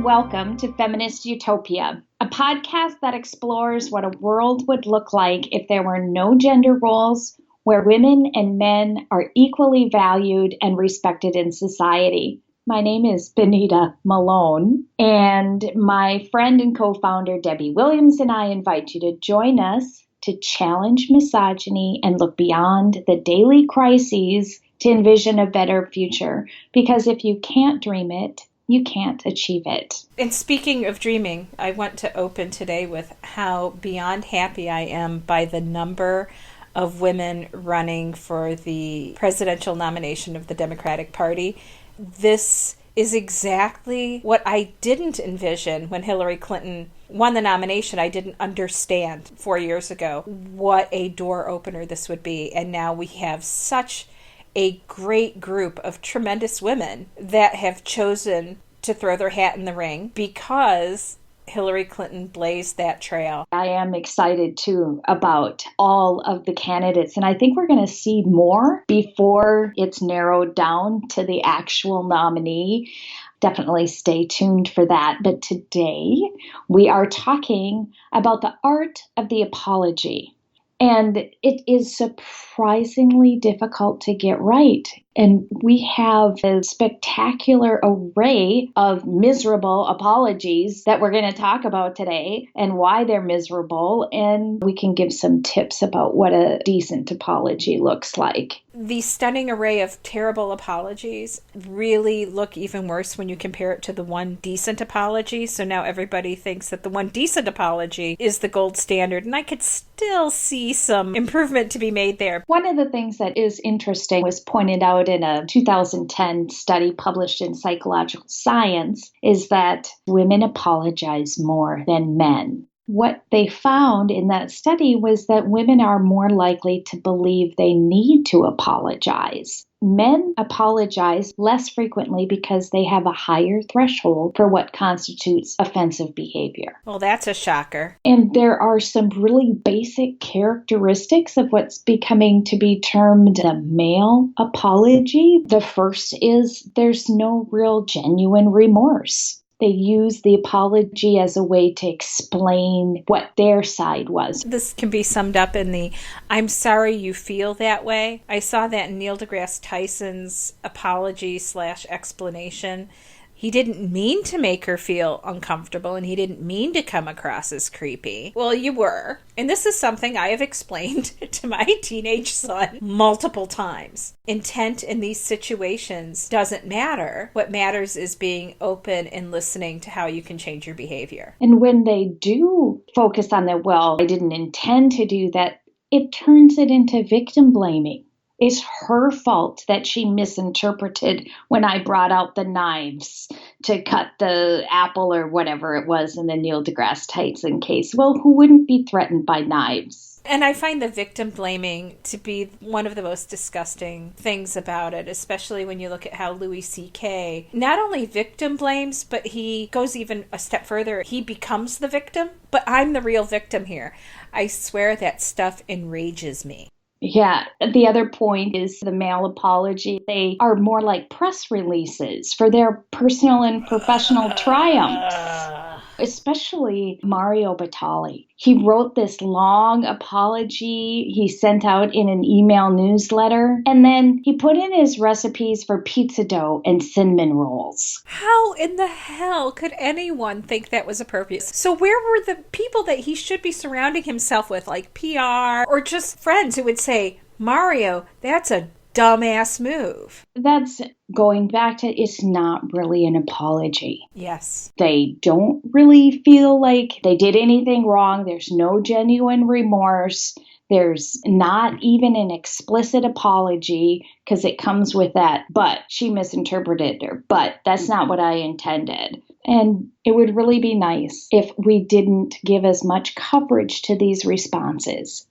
and welcome to Feminist Utopia, a podcast that explores what a world would look like if there were no gender roles, where women and men are equally valued and respected in society. My name is Benita Malone, and my friend and co-founder Debbie Williams and I invite you to join us to challenge misogyny and look beyond the daily crises to envision a better future. Because if you can't dream it, you can't achieve it. And speaking of dreaming, I want to open today with how beyond happy I am by the number of women running for the presidential nomination of the Democratic Party. This is exactly what I didn't envision when Hillary Clinton won the nomination. I didn't understand 4 years ago what a door opener this would be. And now we have such a great group of tremendous women that have chosen to throw their hat in the ring because Hillary Clinton blazed that trail. I am excited too about all of the candidates, and I think we're going to see more before it's narrowed down to the actual nominee. Definitely stay tuned for that. But today we are talking about the art of the apology. And it is surprisingly difficult to get right. And we have a spectacular array of miserable apologies that we're going to talk about today and why they're miserable. And we can give some tips about what a decent apology looks like. The stunning array of terrible apologies really look even worse when you compare it to the one decent apology. So now everybody thinks that the one decent apology is the gold standard. And I could still see some improvement to be made there. One of the things that is interesting was pointed out in a 2010 study published in Psychological Science is that women apologize more than men. What they found in that study was that women are more likely to believe they need to apologize. Men apologize less frequently because they have a higher threshold for what constitutes offensive behavior. Well, that's a shocker. And there are some really basic characteristics of what's becoming to be termed a male apology. The first is there's no real genuine remorse. They use the apology as a way to explain what their side was. This can be summed up in the, I'm sorry you feel that way. I saw that in Neal deGrasse Tyson's apology/explanation. He didn't mean to make her feel uncomfortable, and he didn't mean to come across as creepy. Well, you were. And this is something I have explained to my teenage son multiple times. Intent in these situations doesn't matter. What matters is being open and listening to how you can change your behavior. And when they do focus on that, well, I didn't intend to do that, it turns it into victim blaming. It's her fault that she misinterpreted when I brought out the knives to cut the apple or whatever it was in the Neal deGrasse Tyson case. Well, who wouldn't be threatened by knives? And I find the victim blaming to be one of the most disgusting things about it, especially when you look at how Louis C.K. not only victim blames, but he goes even a step further. He becomes the victim, but I'm the real victim here. I swear that stuff enrages me. Yeah, the other point is the male apology. They are more like press releases for their personal and professional triumphs. Especially Mario Batali. He wrote this long apology he sent out in an email newsletter, and then he put in his recipes for pizza dough and cinnamon rolls. How in the hell could anyone think that was appropriate? So where were the people that he should be surrounding himself with, like PR or just friends who would say, Mario, that's a dumbass move? That's going back to it's not really an apology. Yes. They don't really feel like they did anything wrong. There's no genuine remorse. There's not even an explicit apology because it comes with that, but she misinterpreted her, but that's not what I intended. And it would really be nice if we didn't give as much coverage to these responses.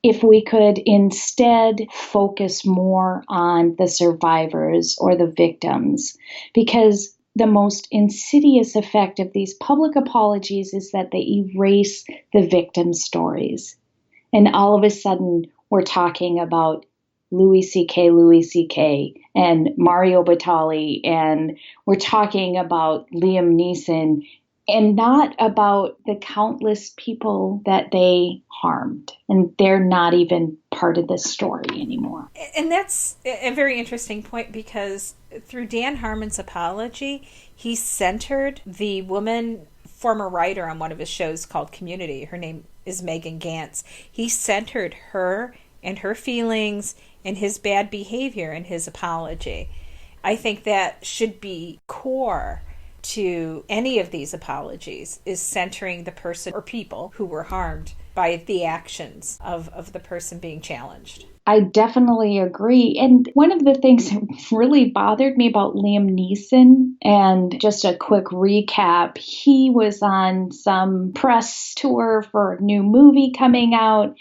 If we could instead focus more on the survivors or the victims, because the most insidious effect of these public apologies is that they erase the victim stories. And all of a sudden, we're talking about Louis C.K., and Mario Batali, and we're talking about Liam Neeson, and not about the countless people that they harmed. And they're not even part of this story anymore. And that's a very interesting point, because through Dan Harmon's apology, he centered the woman, former writer on one of his shows called Community. Her name is Megan Gantz. He centered her and her feelings and his bad behavior in his apology. I think that should be core to any of these apologies, is centering the person or people who were harmed by the actions of the person being challenged. I definitely agree. And one of the things that really bothered me about Liam Neeson, and just a quick recap, he was on some press tour for a new movie coming out,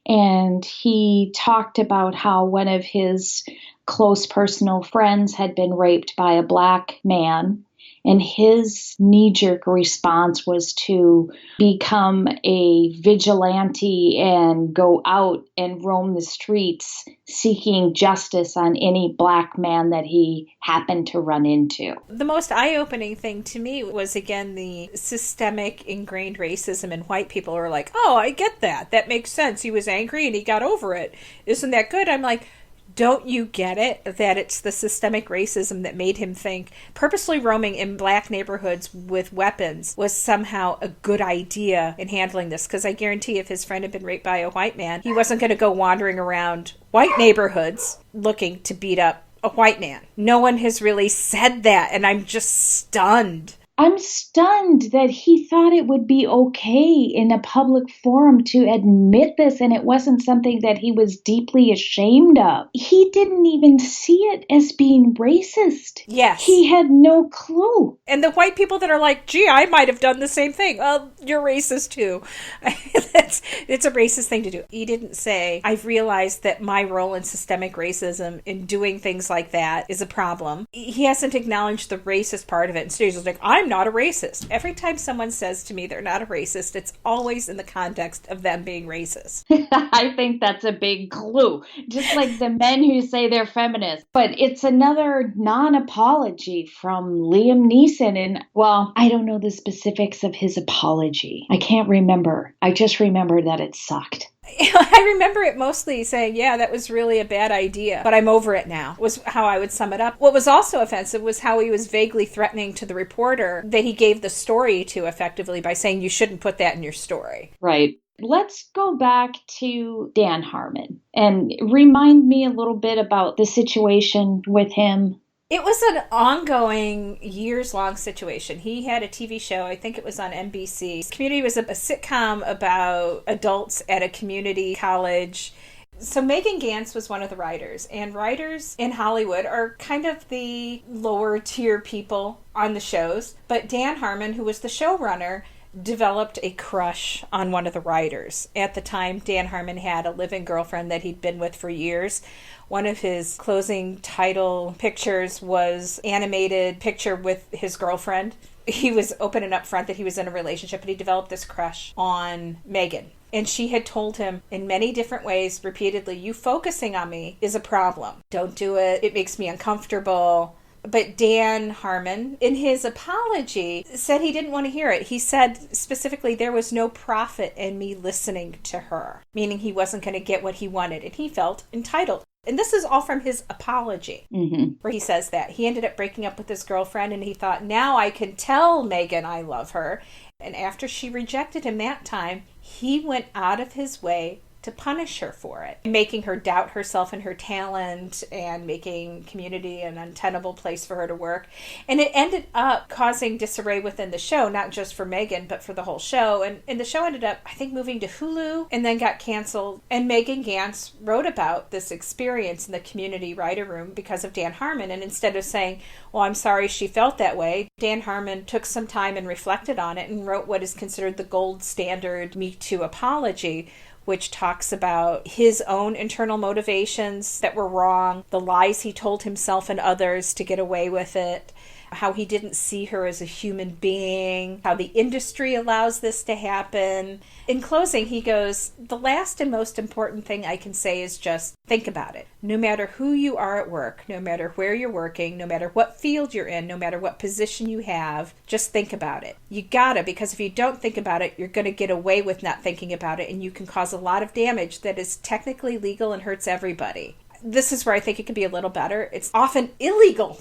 and he talked about how one of his close personal friends had been raped by a black man. And his knee-jerk response was to become a vigilante and go out and roam the streets seeking justice on any black man that he happened to run into. The most eye-opening thing to me was, again, the systemic ingrained racism in white people who are like, oh, I get that. That makes sense. He was angry and he got over it. Isn't that good? I'm like, don't you get it? That it's the systemic racism that made him think purposely roaming in black neighborhoods with weapons was somehow a good idea in handling this. Because I guarantee if his friend had been raped by a white man, he wasn't going to go wandering around white neighborhoods looking to beat up a white man. No one has really said that, and I'm just stunned. I'm stunned that he thought it would be okay in a public forum to admit this, and it wasn't something that he was deeply ashamed of. He didn't even see it as being racist. Yes. He had no clue. And the white people that are like, gee, I might have done the same thing. Well, you're racist too. It's a racist thing to do. He didn't say, I've realized that my role in systemic racism in doing things like that is a problem. He hasn't acknowledged the racist part of it. Instead, he's like, I'm not a racist. Every time someone says to me they're not a racist, it's always in the context of them being racist. I think that's a big clue. Just like the men who say they're feminists. But it's another non-apology from Liam Neeson. And, well, I don't know the specifics of his apology. I can't remember. I just remember that it sucked. I remember it mostly saying, yeah, that was really a bad idea, but I'm over it now, was how I would sum it up. What was also offensive was how he was vaguely threatening to the reporter that he gave the story to effectively by saying you shouldn't put that in your story. Right. Let's go back to Dan Harmon and remind me a little bit about the situation with him. It was an ongoing, years-long situation. He had a TV show, I think it was on NBC. Community was a sitcom about adults at a community college. So Megan Gantz was one of the writers, and writers in Hollywood are kind of the lower-tier people on the shows. But Dan Harmon, who was the showrunner, developed a crush on one of the writers. At the time, Dan Harmon had a live-in girlfriend that he'd been with for years. One of his closing title pictures was animated picture with his girlfriend. He was open and upfront that he was in a relationship, and he developed this crush on Megan. And she had told him in many different ways, repeatedly, you focusing on me is a problem. Don't do it. It makes me uncomfortable. But Dan Harmon, in his apology, said he didn't want to hear it. He said specifically there was no profit in me listening to her, meaning he wasn't going to get what he wanted, and he felt entitled. And this is all from his apology, where he says that. He ended up breaking up with his girlfriend, and he thought, now I can tell Megan I love her. And after she rejected him that time, he went out of his way to punish her for it, making her doubt herself and her talent and making community an untenable place for her to work. And it ended up causing disarray within the show, not just for Megan, but for the whole show. And the show ended up, I think, moving to Hulu and then got canceled. And Megan Gantz wrote about this experience in the community writer room because of Dan Harmon. And instead of saying, well, I'm sorry she felt that way, Dan Harmon took some time and reflected on it and wrote what is considered the gold standard Me Too apology, which talks about his own internal motivations that were wrong, the lies he told himself and others to get away with it, how he didn't see her as a human being, how the industry allows this to happen. In closing, he goes, the last and most important thing I can say is just think about it. No matter who you are at work, no matter where you're working, no matter what field you're in, no matter what position you have, just think about it. You gotta, because if you don't think about it, you're going to get away with not thinking about it, and you can cause a lot of damage that is technically legal and hurts everybody. This is where I think it can be a little better. It's often illegal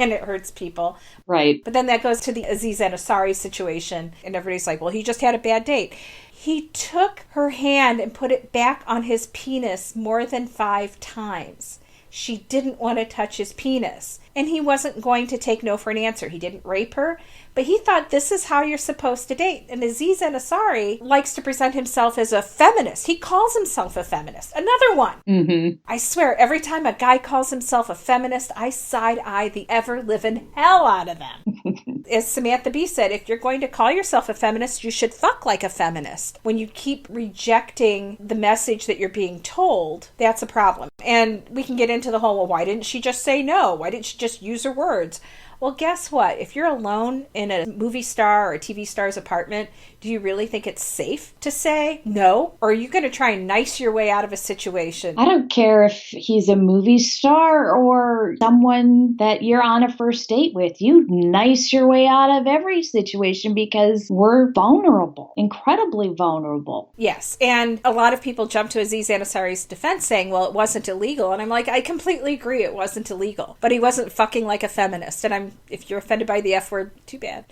and it hurts people. Right. But then that goes to the Aziz Ansari situation, and everybody's like, well, he just had a bad date. He took her hand and put it back on his penis more than 5 times. She didn't want to touch his penis. And he wasn't going to take no for an answer. He didn't rape her, but he thought this is how you're supposed to date. And Aziz Ansari likes to present himself as a feminist. He calls himself a feminist. Another one. Mm-hmm. I swear, every time a guy calls himself a feminist, I side-eye the ever-living hell out of them. As Samantha Bee said, if you're going to call yourself a feminist, you should fuck like a feminist. When you keep rejecting the message that you're being told, that's a problem. And we can get into the whole, well, why didn't she just say no? Why didn't she just use her words? Well, guess what? If you're alone in a movie star or a TV star's apartment, do you really think it's safe to say no? Or are you going to try and nice your way out of a situation? I don't care if he's a movie star or someone that you're on a first date with. You nice your way out of every situation because we're vulnerable, incredibly vulnerable. Yes. And a lot of people jump to Aziz Ansari's defense saying, well, it wasn't illegal. And I'm like, I completely agree it wasn't illegal. But he wasn't fucking like a feminist. And if you're offended by the F word, too bad.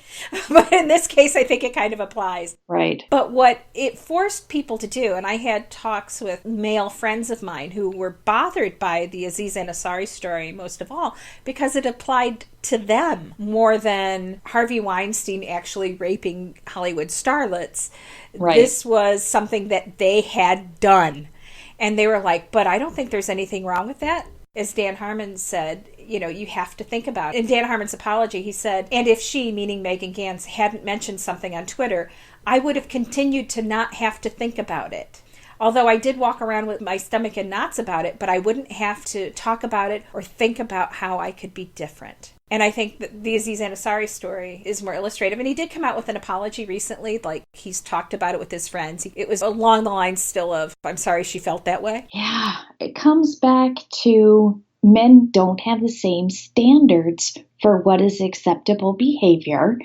But in this case, I think it kind of applies. Right. But what it forced people to do, and I had talks with male friends of mine who were bothered by the Aziz Ansari story most of all, because it applied to them more than Harvey Weinstein actually raping Hollywood starlets. Right. This was something that they had done. And they were like, but I don't think there's anything wrong with that. As Dan Harmon said, you have to think about it. In Dan Harmon's apology, he said, and if she, meaning Megan Gantz, hadn't mentioned something on Twitter, I would have continued to not have to think about it. Although I did walk around with my stomach in knots about it, but I wouldn't have to talk about it or think about how I could be different. And I think that the Aziz Ansari story is more illustrative. And he did come out with an apology recently, like he's talked about it with his friends. It was along the lines still of, I'm sorry she felt that way. Yeah, it comes back to men don't have the same standards for what is acceptable behavior.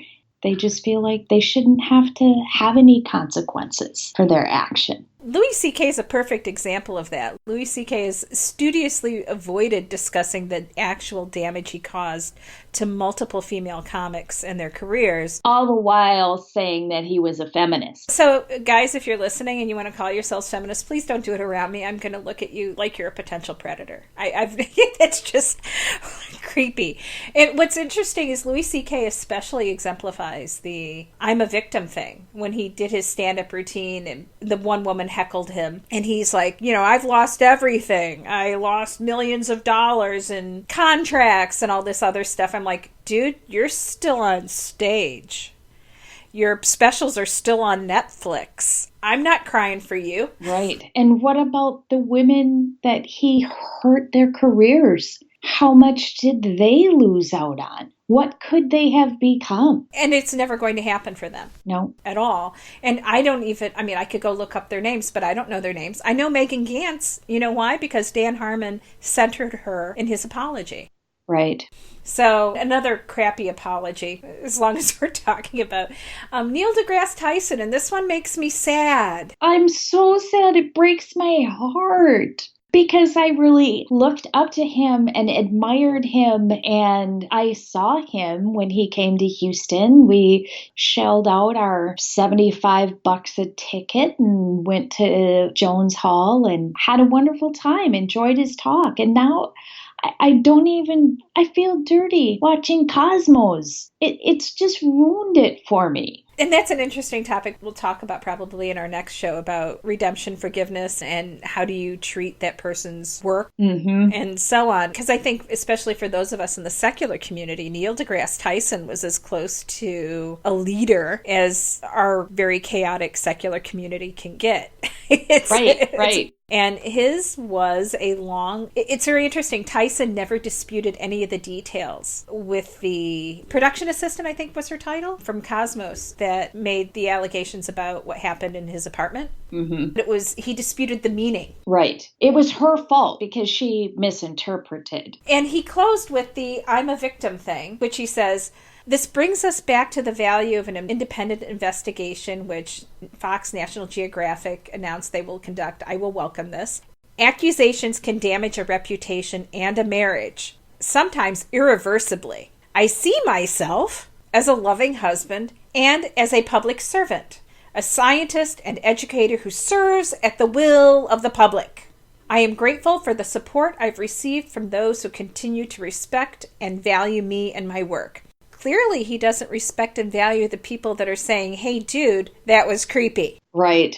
They just feel like they shouldn't have to have any consequences for their action. Louis C.K. is a perfect example of that. Louis C.K. has studiously avoided discussing the actual damage he caused to multiple female comics and their careers. All the while saying that he was a feminist. So, guys, if you're listening and you want to call yourselves feminists, please don't do it around me. I'm going to look at you like you're a potential predator. It's just creepy. And what's interesting is Louis C.K. especially exemplifies the I'm a victim thing. When he did his stand-up routine and the one woman heckled him and he's like, I've lost everything. I lost millions of dollars in contracts and all this other stuff. I'm like, dude, you're still on stage. Your specials are still on Netflix. I'm not crying for you. Right. And what about the women that he hurt their careers? How much did they lose out on? What could they have become? And it's never going to happen for them. No. At all. And I could go look up their names, but I don't know their names. I know Megan Gantz. You know why? Because Dan Harmon centered her in his apology. Right. So another crappy apology, as long as we're talking about Neal deGrasse Tyson. And this one makes me sad. I'm so sad. It breaks my heart. Because I really looked up to him and admired him, and I saw him when he came to Houston. We shelled out our $75 a ticket and went to Jones Hall and had a wonderful time, enjoyed his talk. And now I feel dirty watching Cosmos. It's just ruined it for me. And that's an interesting topic we'll talk about probably in our next show about redemption, forgiveness, and how do you treat that person's work and so on. Because I think, especially for those of us in the secular community, Neal deGrasse Tyson was as close to a leader as our very chaotic secular community can get. Right. And his was it's very interesting. Tyson never disputed any of the details with the production assistant, I think was her title, from Cosmos, that made the allegations about what happened in his apartment. Mm-hmm. He disputed the meaning. Right. It was her fault because she misinterpreted. And he closed with the "I'm a victim" thing, which he says, "This brings us back to the value of an independent investigation, which Fox, National Geographic announced they will conduct. I will welcome this. Accusations can damage a reputation and a marriage, sometimes irreversibly. I see myself as a loving husband and as a public servant, a scientist and educator who serves at the will of the public. I am grateful for the support I've received from those who continue to respect and value me and my work." Clearly, he doesn't respect and value the people that are saying, "Hey, dude, that was creepy." Right.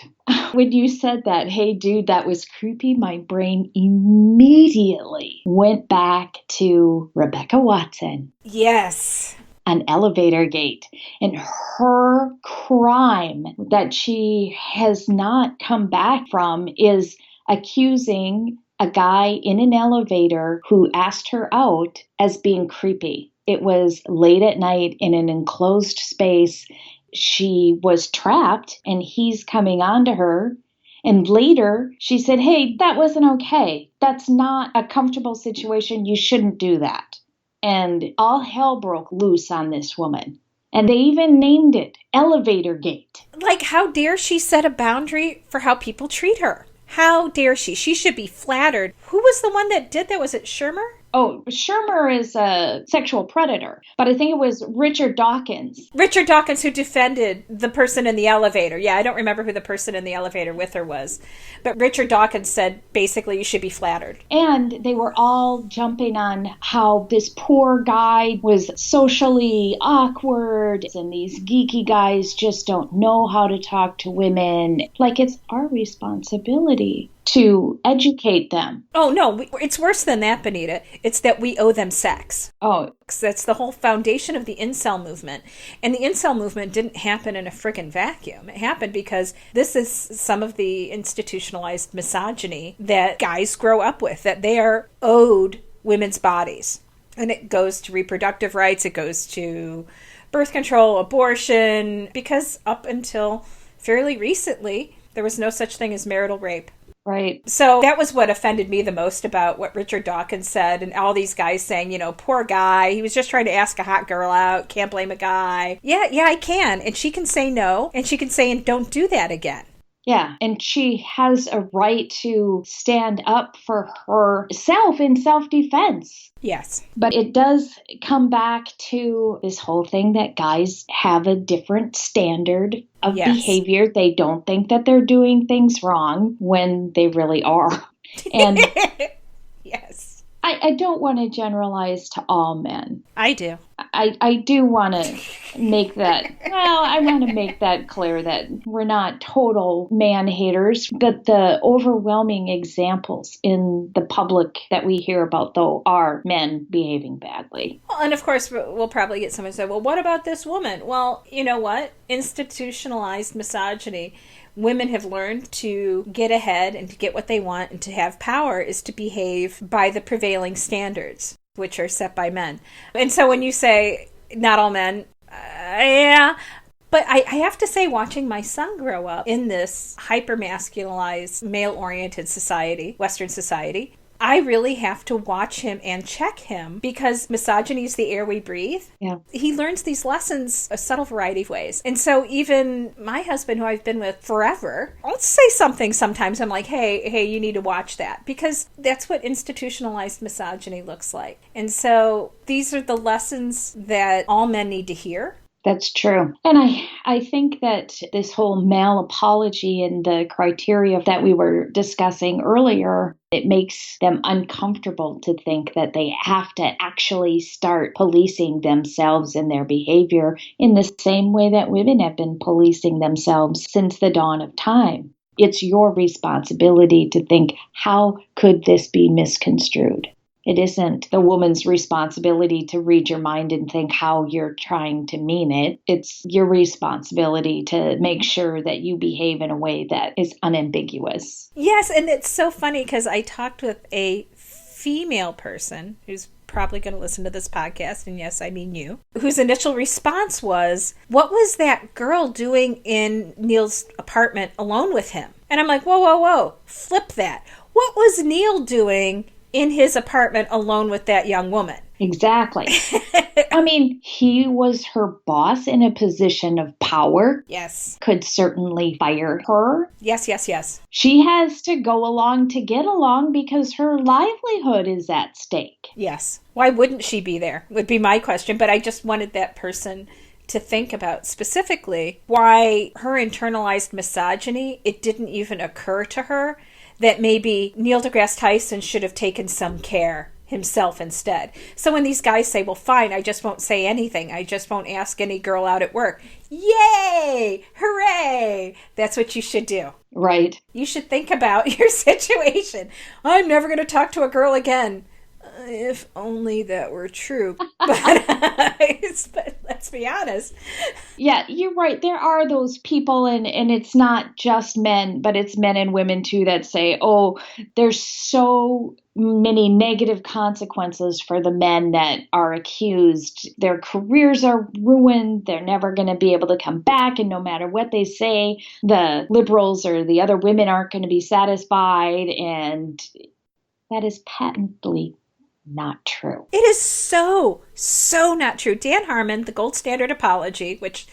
When you said that, "Hey, dude, that was creepy," my brain immediately went back to Rebecca Watson. Yes. An elevator gate, and her crime that she has not come back from is accusing a guy in an elevator who asked her out as being creepy. It was late at night in an enclosed space. She was trapped and he's coming on to her. And later she said, "Hey, that wasn't okay. That's not a comfortable situation. You shouldn't do that." And all hell broke loose on this woman. And they even named it Elevator Gate. Like, how dare she set a boundary for how people treat her? How dare she? She should be flattered. Who was the one that did that? Was it Shermer? Oh, Shermer is a sexual predator, but I think it was Richard Dawkins. Richard Dawkins, who defended the person in the elevator. Yeah, I don't remember who the person in the elevator with her was. But Richard Dawkins said, basically, you should be flattered. And they were all jumping on how this poor guy was socially awkward, and these geeky guys just don't know how to talk to women. Like, it's our responsibility to educate them. Oh, no, it's worse than that, Benita. It's that we owe them sex. Oh. That's the whole foundation of the incel movement. And the incel movement didn't happen in a friggin' vacuum. It happened because this is some of the institutionalized misogyny that guys grow up with, that they are owed women's bodies. And it goes to reproductive rights, it goes to birth control, abortion, because up until fairly recently, there was no such thing as marital rape. Right. So that was what offended me the most about what Richard Dawkins said, and all these guys saying, you know, poor guy, he was just trying to ask a hot girl out, can't blame a guy. Yeah, I can. And she can say no, and she can say, and don't do that again. Yeah, and she has a right to stand up for herself in self-defense. Yes. But it does come back to this whole thing that guys have a different standard of behavior. They don't think that they're doing things wrong when they really are. And yes. I don't want to generalize to all men. I do. I do want to make that, I want to make that clear that we're not total man haters, but the overwhelming examples in the public that we hear about, though, are men behaving badly. Well, and of course, we'll probably get someone to say, well, what about this woman? Well, you know what? Institutionalized misogyny. Women have learned to get ahead and to get what they want and to have power is to behave by the prevailing standards, which are set by men. And so when you say, not all men, yeah. But I have to say, watching my son grow up in this hyper-masculinized, male-oriented society, Western society, I really have to watch him and check him because misogyny is the air we breathe. Yeah. He learns these lessons a subtle variety of ways. And so even my husband, who I've been with forever, I'll say something sometimes. I'm like, hey, you need to watch that, because that's what institutionalized misogyny looks like. And so these are the lessons that all men need to hear. That's true. And I think that this whole male apology and the criteria that we were discussing earlier, it makes them uncomfortable to think that they have to actually start policing themselves and their behavior in the same way that women have been policing themselves since the dawn of time. It's your responsibility to think, how could this be misconstrued? It isn't the woman's responsibility to read your mind and think how you're trying to mean it. It's your responsibility to make sure that you behave in a way that is unambiguous. Yes, and it's so funny because I talked with a female person who's probably going to listen to this podcast, and yes, I mean you, whose initial response was, what was that girl doing in Neal's apartment alone with him? And I'm like, whoa, whoa, whoa, flip that. What was Neal doing in his apartment alone with that young woman? Exactly. I mean, he was her boss in a position of power. Yes. Could certainly fire her. Yes, yes, yes. She has to go along to get along because her livelihood is at stake. Yes. Why wouldn't she be there? Would be my question. But I just wanted that person to think about specifically why her internalized misogyny, it didn't even occur to her that maybe Neal deGrasse Tyson should have taken some care himself instead. So when these guys say, well, fine, I just won't say anything. I just won't ask any girl out at work. Yay! Hooray! That's what you should do. Right. You should think about your situation. I'm never going to talk to a girl again. If only that were true. But let's be honest. Yeah, you're right. There are those people, and it's not just men, but it's men and women too that say, oh, there's so many negative consequences for the men that are accused. Their careers are ruined. They're never going to be able to come back. And no matter what they say, the liberals or the other women aren't going to be satisfied. And that is patently not true. It is so not true. Dan Harmon, the gold standard apology, which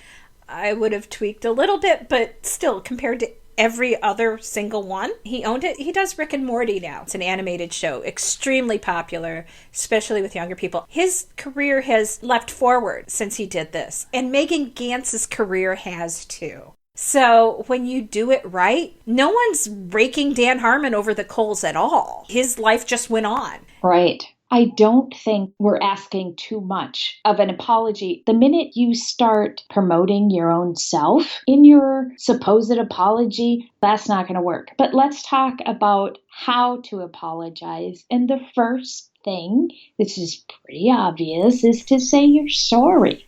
I would have tweaked a little bit, but still compared to every other single one, he owned it. He does Rick and Morty now. It's an animated show, extremely popular, especially with younger people. His career has leapt forward since he did this, and Megan Gantz's career has too. So when you do it right, no one's raking Dan Harmon over the coals at all. His life just went on. Right. I don't think we're asking too much of an apology. The minute you start promoting your own self in your supposed apology, that's not going to work. But let's talk about how to apologize. And the first thing, this is pretty obvious, is to say you're sorry.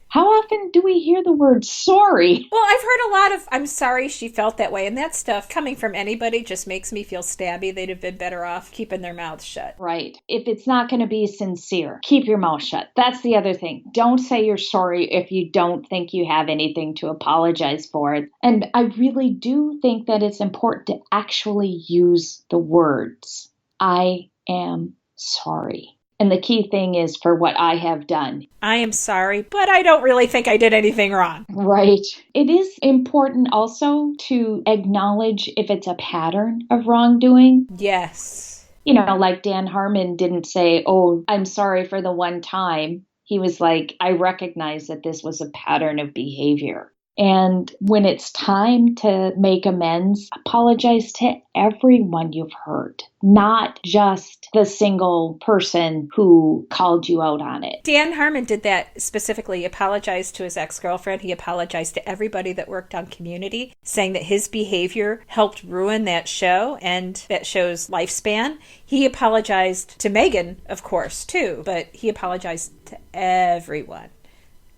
How often do we hear the word sorry? Well, I've heard a lot of, I'm sorry she felt that way. And that stuff coming from anybody just makes me feel stabby. They'd have been better off keeping their mouths shut. Right. If it's not going to be sincere, keep your mouth shut. That's the other thing. Don't say you're sorry if you don't think you have anything to apologize for. And I really do think that it's important to actually use the words, I am sorry. And the key thing is for what I have done. I am sorry, but I don't really think I did anything wrong. Right. It is important also to acknowledge if it's a pattern of wrongdoing. Yes. You know, like Dan Harmon didn't say, oh, I'm sorry for the one time. He was like, I recognize that this was a pattern of behavior. And when it's time to make amends, apologize to everyone you've hurt, not just the single person who called you out on it. Dan Harmon did that specifically. He apologized to his ex-girlfriend. He apologized to everybody that worked on Community, saying that his behavior helped ruin that show and that show's lifespan. He apologized to Megan, of course, too, but he apologized to everyone.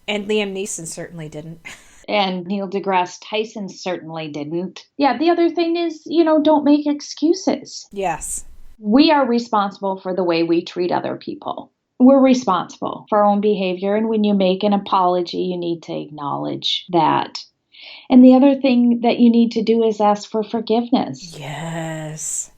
And Liam Neeson certainly didn't. And Neal deGrasse Tyson certainly didn't. Yeah, the other thing is, don't make excuses. Yes. We are responsible for the way we treat other people. We're responsible for our own behavior. And when you make an apology, you need to acknowledge that. And the other thing that you need to do is ask for forgiveness. Yes.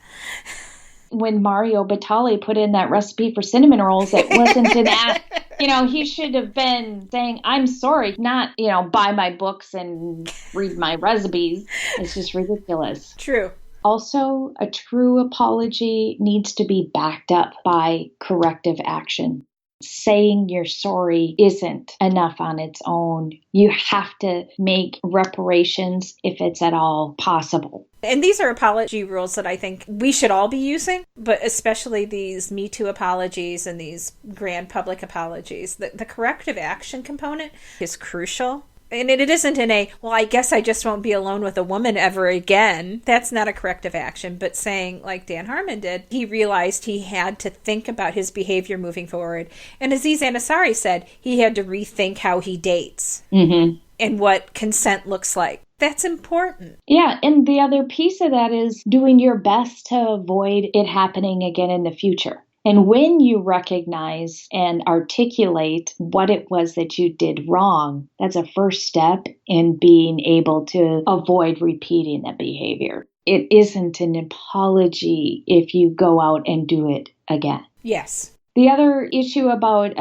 When Mario Batali put in that recipe for cinnamon rolls, it wasn't an act. He should have been saying, I'm sorry, not, buy my books and read my recipes. It's just ridiculous. True. Also, a true apology needs to be backed up by corrective action. Saying you're sorry isn't enough on its own. You have to make reparations if it's at all possible. And these are apology rules that I think we should all be using, but especially these Me Too apologies and these grand public apologies. The corrective action component is crucial. And it isn't in a, well, I guess I just won't be alone with a woman ever again. That's not a corrective action. But saying, like Dan Harmon did, he realized he had to think about his behavior moving forward. And Aziz Ansari said he had to rethink how he dates and what consent looks like. That's important. Yeah, and the other piece of that is doing your best to avoid it happening again in the future. And when you recognize and articulate what it was that you did wrong, that's a first step in being able to avoid repeating that behavior. It isn't an apology if you go out and do it again. Yes. The other issue about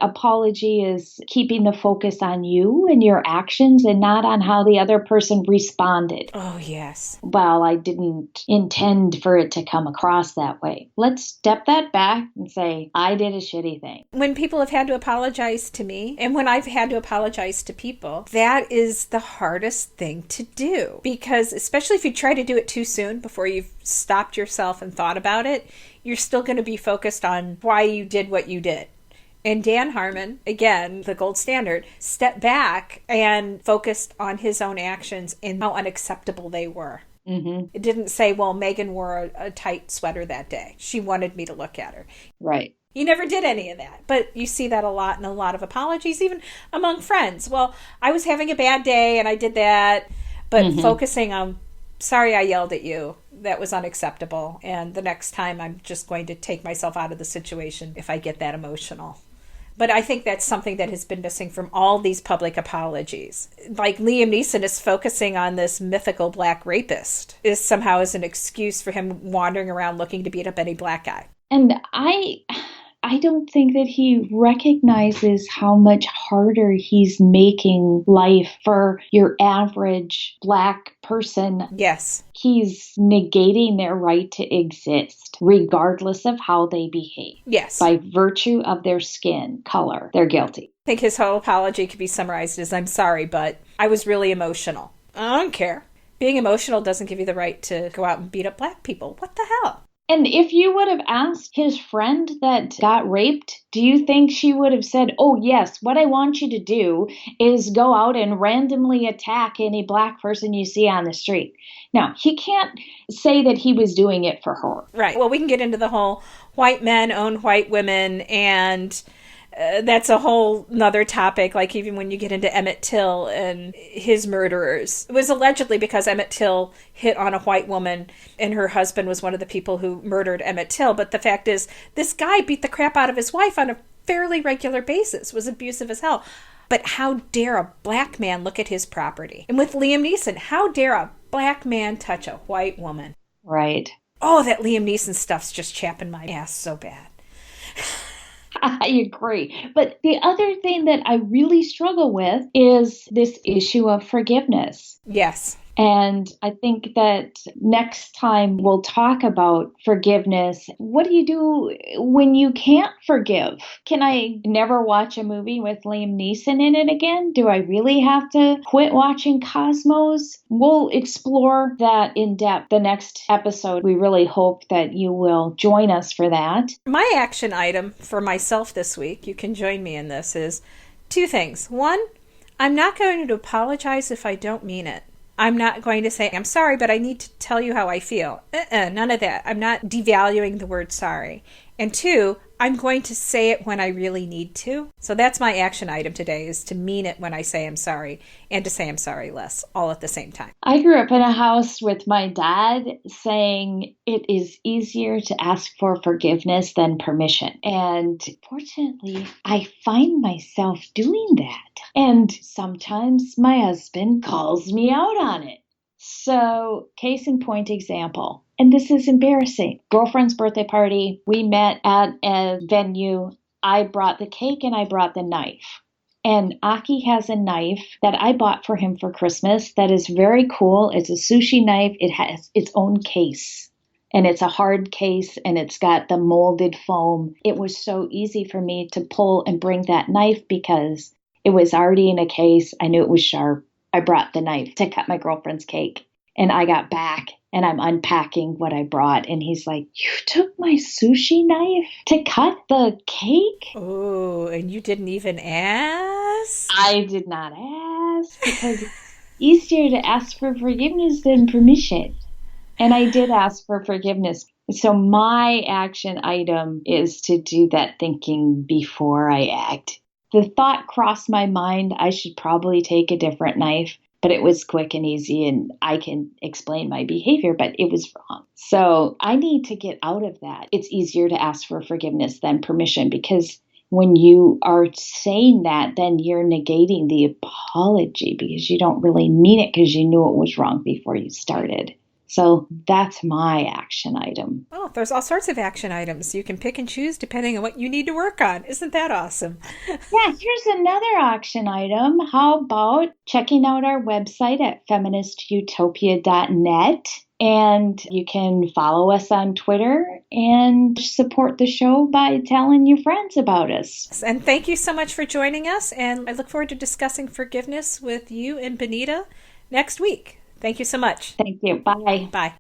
apology is keeping the focus on you and your actions and not on how the other person responded. Oh, yes. Well, I didn't intend for it to come across that way. Let's step that back and say, I did a shitty thing. When people have had to apologize to me, and when I've had to apologize to people, that is the hardest thing to do. Because especially if you try to do it too soon before you've stopped yourself and thought about it, you're still going to be focused on why you did what you did. And Dan Harmon, again, the gold standard, stepped back and focused on his own actions and how unacceptable they were. It didn't say, well, Megan wore a tight sweater that day. She wanted me to look at her. Right. You never did any of that. But you see that a lot in a lot of apologies, even among friends. Well, I was having a bad day and I did that. But focusing on, sorry I yelled at you. That was unacceptable. And the next time I'm just going to take myself out of the situation if I get that emotional. But I think that's something that has been missing from all these public apologies. Like Liam Neeson is focusing on this mythical black rapist is somehow as an excuse for him wandering around looking to beat up any black guy. And I don't think that he recognizes how much harder he's making life for your average black person. Yes. He's negating their right to exist, regardless of how they behave. Yes. By virtue of their skin color, they're guilty. I think his whole apology could be summarized as, I'm sorry, but I was really emotional. I don't care. Being emotional doesn't give you the right to go out and beat up black people. What the hell? And if you would have asked his friend that got raped, do you think she would have said, oh, yes, what I want you to do is go out and randomly attack any black person you see on the street? Now, he can't say that he was doing it for her. Right. Well, we can get into the whole white men own white women, and that's a whole nother topic. Like even when you get into Emmett Till and his murderers, it was allegedly because Emmett Till hit on a white woman and her husband was one of the people who murdered Emmett Till. But the fact is, this guy beat the crap out of his wife on a fairly regular basis, was abusive as hell. But how dare a black man look at his property? And with Liam Neeson, how dare a black man touch a white woman? Right. Oh, that Liam Neeson stuff's just chapping my ass so bad. I agree. But the other thing that I really struggle with is this issue of forgiveness. Yes. And I think that next time we'll talk about forgiveness. What do you do when you can't forgive? Can I never watch a movie with Liam Neeson in it again? Do I really have to quit watching Cosmos? We'll explore that in depth the next episode. We really hope that you will join us for that. My action item for myself this week, you can join me in this, is two things. One, I'm not going to apologize if I don't mean it. I'm not going to say, I'm sorry, but I need to tell you how I feel. None of that. I'm not devaluing the word sorry. And two, I'm going to say it when I really need to. So that's my action item today, is to mean it when I say I'm sorry and to say I'm sorry less, all at the same time. I grew up in a house with my dad saying it is easier to ask for forgiveness than permission. And fortunately, I find myself doing that. And sometimes my husband calls me out on it. So, case in point example. And this is embarrassing. Girlfriend's birthday party. We met at a venue. I brought the cake and I brought the knife. And Aki has a knife that I bought for him for Christmas that is very cool. It's a sushi knife. It has its own case. And it's a hard case and it's got the molded foam. It was so easy for me to pull and bring that knife because it was already in a case. I knew it was sharp. I brought the knife to cut my girlfriend's cake. And I got back and I'm unpacking what I brought. And he's like, "You took my sushi knife to cut the cake?" Oh, and you didn't even ask? I did not ask because it's easier to ask for forgiveness than permission. And I did ask for forgiveness. So my action item is to do that thinking before I act. The thought crossed my mind, I should probably take a different knife, but it was quick and easy and I can explain my behavior, but it was wrong. So I need to get out of that. It's easier to ask for forgiveness than permission, because when you are saying that, then you're negating the apology because you don't really mean it because you knew it was wrong before you started. So that's my action item. Oh, there's all sorts of action items. You can pick and choose depending on what you need to work on. Isn't that awesome? Yeah, here's another action item. How about checking out our website at feministutopia.net? And you can follow us on Twitter and support the show by telling your friends about us. And thank you so much for joining us. And I look forward to discussing forgiveness with you and Benita next week. Thank you so much. Thank you. Bye. Bye.